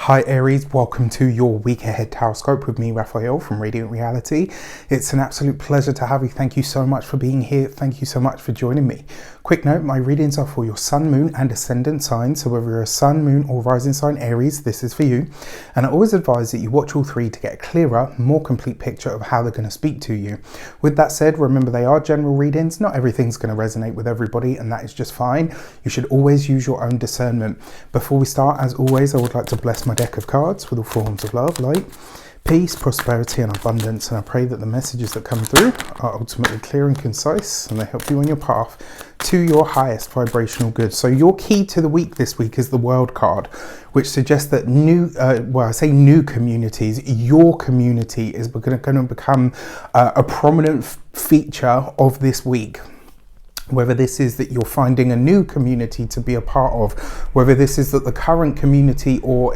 Hi Aries, welcome to your week ahead horoscope with me, Raphael from Reydiant Reality. It's an absolute pleasure to have you. Thank you so much for being here. Thank you so much for joining me. Quick note, my readings are for your sun, moon and ascendant sign. So whether you're a sun, moon or rising sign Aries, this is for you. And I always advise that you watch all three to get a clearer, more complete picture of how they're going to speak to you. With that said, remember they are general readings. Not everything's going to resonate with everybody, and that is just fine. You should always use your own discernment. Before we start, as always, I would like to bless my deck of cards with all forms of love, light, peace, prosperity and abundance, and I pray that the messages that come through are ultimately clear and concise and they help you on your path to your highest vibrational good. So your key to the week this week is the World card, which suggests that new communities, your community is going to become a prominent feature of this week. Whether this is that you're finding a new community to be a part of, whether this is that the current community or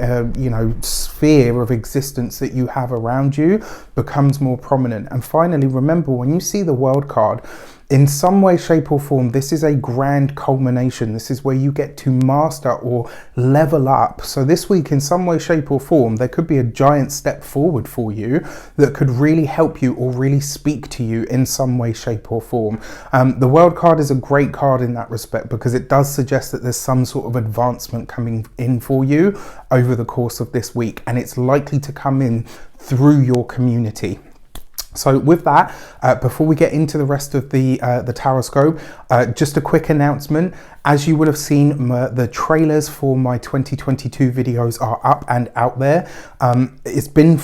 sphere of existence that you have around you becomes more prominent. And finally, remember, when you see the World card, in some way, shape or form, this is a grand culmination. This is where you get to master or level up. So this week, in some way, shape or form, there could be a giant step forward for you that could really help you or really speak to you in some way, shape or form. The World card is a great card in that respect because it does suggest that there's some sort of advancement coming in for you over the course of this week, and it's likely to come in through your community. So with that, before we get into the rest of the taroscope, just a quick announcement. As you would have seen, the trailers for my 2022 videos are up and out there. It's been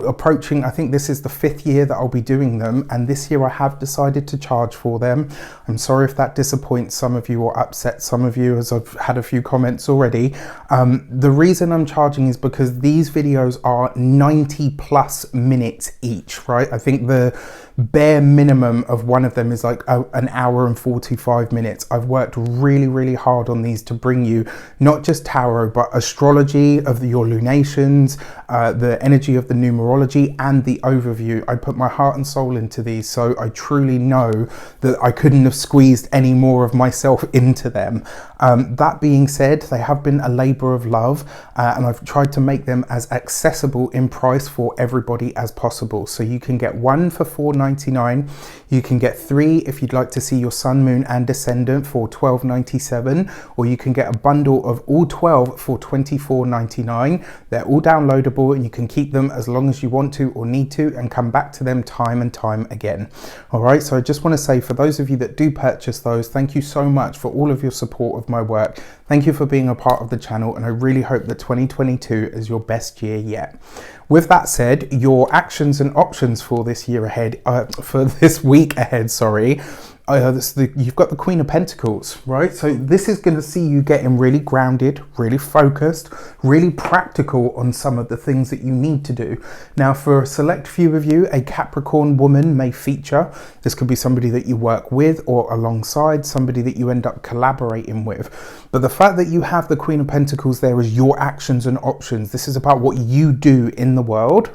approaching, I think this is the 5th year that I'll be doing them, and this year I have decided to charge for them. I'm sorry if that disappoints some of you or upsets some of you, as I've had a few comments already. The reason I'm charging is because these videos are 90+ minutes each, right? I think the bare minimum of one of them is like an hour and 45 minutes. I've worked really hard on these to bring you not just tarot but astrology of your lunations, the energy of the numerology and the overview. I put my heart and soul into these, so I truly know that I couldn't have squeezed any more of myself into them. That being said, they have been a labor of love, and I've tried to make them as accessible in price for everybody as possible. So you can get one for $4.99. You can get 3 if you'd like to see your sun, moon and descendant for $12.97, or you can get a bundle of all 12 for $24.99. They're all downloadable and you can keep them as long as you want to or need to and come back to them time and time again. All right, so I just want to say, for those of you that do purchase those, thank you so much for all of your support of my work. Thank you for being a part of the channel, and I really hope that 2022 is your best year yet. With that said, your actions and options for this year ahead, for this week ahead, sorry, you've got the Queen of Pentacles, right? So this is going to see you getting really grounded, really focused, really practical on some of the things that you need to do. Now, for a select few of you, a Capricorn woman may feature. This could be somebody that you work with or alongside, somebody that you end up collaborating with. But the fact that you have the Queen of Pentacles there is your actions and options. This is about what you do in the world.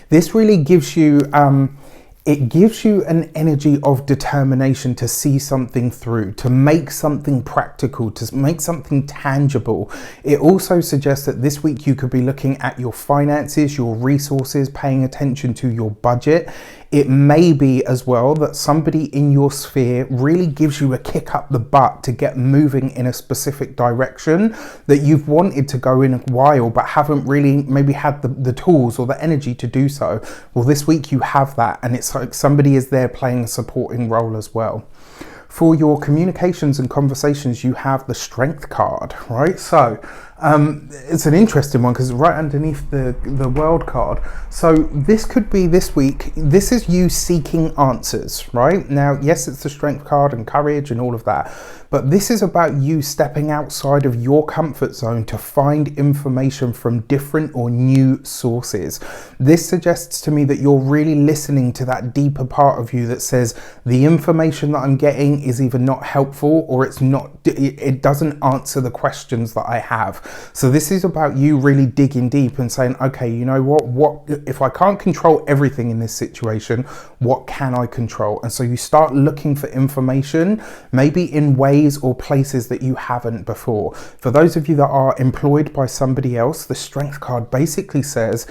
This really gives you it gives you an energy of determination to see something through, to make something practical, to make something tangible. It also suggests that this week you could be looking at your finances, your resources, paying attention to your budget. It may be as well that somebody in your sphere really gives you a kick up the butt to get moving in a specific direction that you've wanted to go in a while but haven't really maybe had the tools or the energy to do so. Well, this week you have that, and it's like somebody is there playing a supporting role as well. For your communications and conversations, you have the Strength card, right? So it's an interesting one because it's right underneath the World card. So this could be this week. This is you seeking answers, right? Now, yes, it's the Strength card and courage and all of that, but this is about you stepping outside of your comfort zone to find information from different or new sources. This suggests to me that you're really listening to that deeper part of you that says the information that I'm getting is either not helpful or it doesn't answer the questions that I have. So this is about you really digging deep and saying, okay, you know what if I can't control everything in this situation, what can I control? And so you start looking for information, maybe in ways or places that you haven't before. For those of you that are employed by somebody else, the Strength card basically says,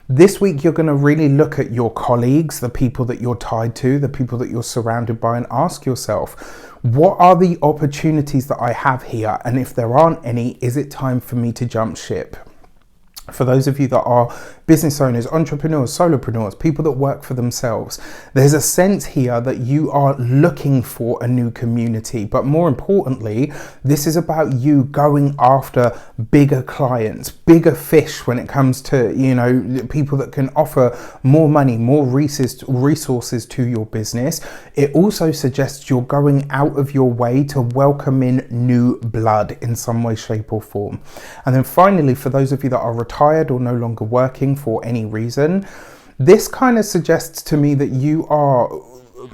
this week you're going to really look at your colleagues, the people that you're tied to, the people that you're surrounded by, and ask yourself, what are the opportunities that I have here? And if there aren't any, is it time for me to jump ship? For those of you that are business owners, entrepreneurs, solopreneurs, people that work for themselves, there's a sense here that you are looking for a new community. But more importantly, this is about you going after bigger clients, bigger fish when it comes to, you know, people that can offer more money, more resources to your business. It also suggests you're going out of your way to welcome in new blood in some way, shape or form. And then finally, for those of you that are retired or no longer working for any reason, this kind of suggests to me that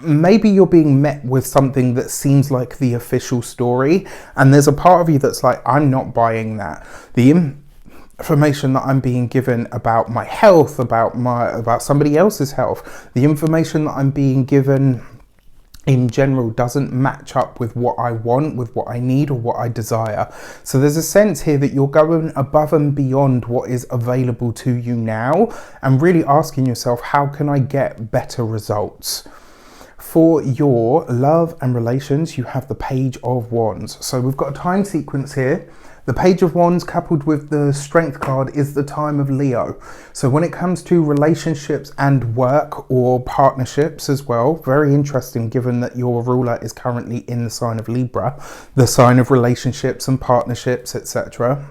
maybe you're being met with something that seems like the official story, and there's a part of you that's like, I'm not buying that. The information that I'm being given about my health, about somebody else's health, the information that I'm being given in general doesn't match up with what I want, with what I need or what I desire. So there's a sense here that you're going above and beyond what is available to you now and really asking yourself, how can I get better results? For your love and relations, you have the Page of Wands. So we've got a time sequence here. The Page of Wands coupled with the Strength card is the time of Leo. So when it comes to relationships and work or partnerships as well, very interesting given that your ruler is currently in the sign of Libra, the sign of relationships and partnerships, etc.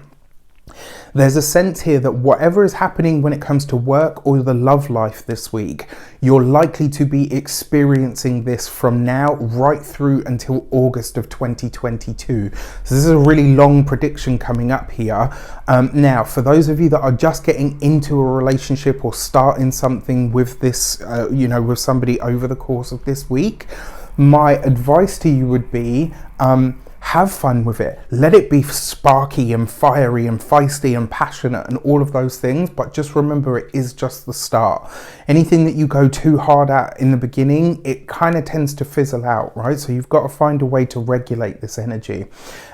There's a sense here that whatever is happening when it comes to work or the love life this week, you're likely to be experiencing this from now right through until August of 2022. So this is a really long prediction coming up here. Now, for those of you that are just getting into a relationship or starting something with this, with somebody over the course of this week, my advice to you would be, have fun with it. Let it be sparky and fiery and feisty and passionate and all of those things, but just remember it is just the start. Anything that you go too hard at in the beginning, it kind of tends to fizzle out, right? So you've got to find a way to regulate this energy.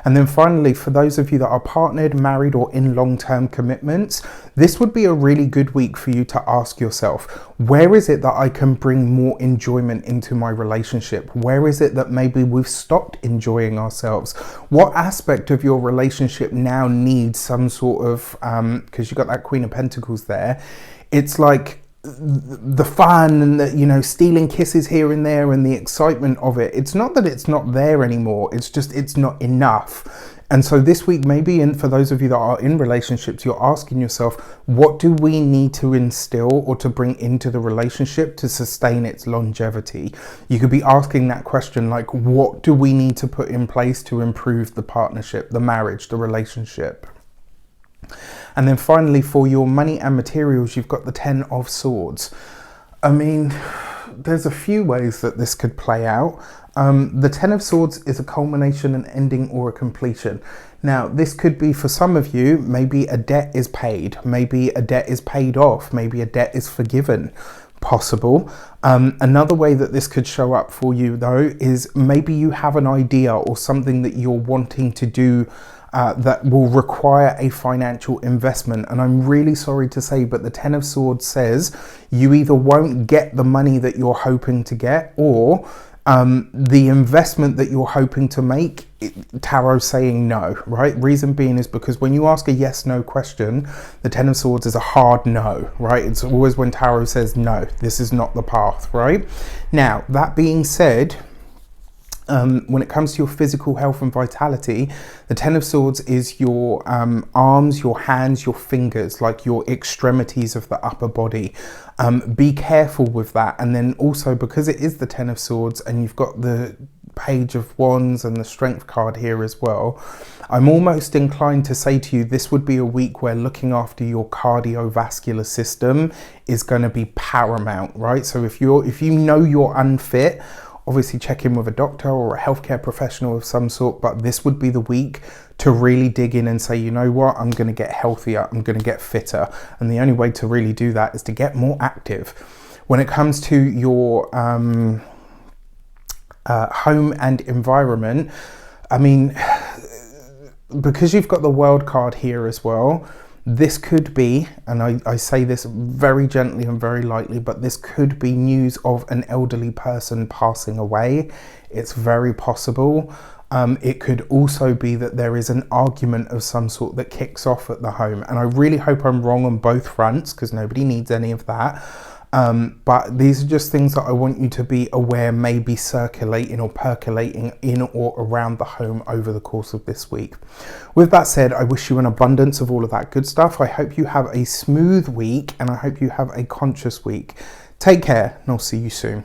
And then finally, for those of you that are partnered, married or in long-term commitments, this would be a really good week for you to ask yourself, where is it that I can bring more enjoyment into my relationship? Where is it that maybe we've stopped enjoying ourselves? What aspect of your relationship now needs some sort of, because you've got that Queen of Pentacles there, it's like the fun and the, stealing kisses here and there and the excitement of it. It's not that it's not there anymore, it's just it's not enough. And so this week, maybe, and for those of you that are in relationships, you're asking yourself, what do we need to instill or to bring into the relationship to sustain its longevity? You could be asking that question like, what do we need to put in place to improve the partnership, the marriage, the relationship? And then finally, for your money and materials, you've got the Ten of Swords. I mean, there's a few ways that this could play out. The Ten of Swords is a culmination, an ending or a completion. Now, this could be for some of you, maybe a debt is paid, maybe a debt is paid off, maybe a debt is forgiven. Possible. Another way that this could show up for you though is maybe you have an idea or something that you're wanting to do that will require a financial investment. And I'm really sorry to say, but the Ten of Swords says you either won't get the money that you're hoping to get, or the investment that you're hoping to make, Tarot's saying no, right? Reason being is because when you ask a yes/no question, the Ten of Swords is a hard no, right? It's always when Tarot says no, this is not the path, right? Now, that being said, when it comes to your physical health and vitality, the Ten of Swords is your arms, your hands, your fingers, like your extremities of the upper body. Be careful with that. And then also, because it is the Ten of Swords and you've got the Page of Wands and the Strength card here as well, I'm almost inclined to say to you, this would be a week where looking after your cardiovascular system is going to be paramount, right? So if you know you're unfit, obviously check in with a doctor or a healthcare professional of some sort, but this would be the week to really dig in and say, you know what, I'm going to get healthier, I'm going to get fitter. And the only way to really do that is to get more active. When it comes to your home and environment, I mean, because you've got the world card here as well, this could be, and I say this very gently and very lightly, but this could be news of an elderly person passing away. It's very possible. It could also be that there is an argument of some sort that kicks off at the home. And I really hope I'm wrong on both fronts, because nobody needs any of that. But these are just things that I want you to be aware may be circulating or percolating in or around the home over the course of this week. With that said, I wish you an abundance of all of that good stuff. I hope you have a smooth week, and I hope you have a conscious week. Take care, and I'll see you soon.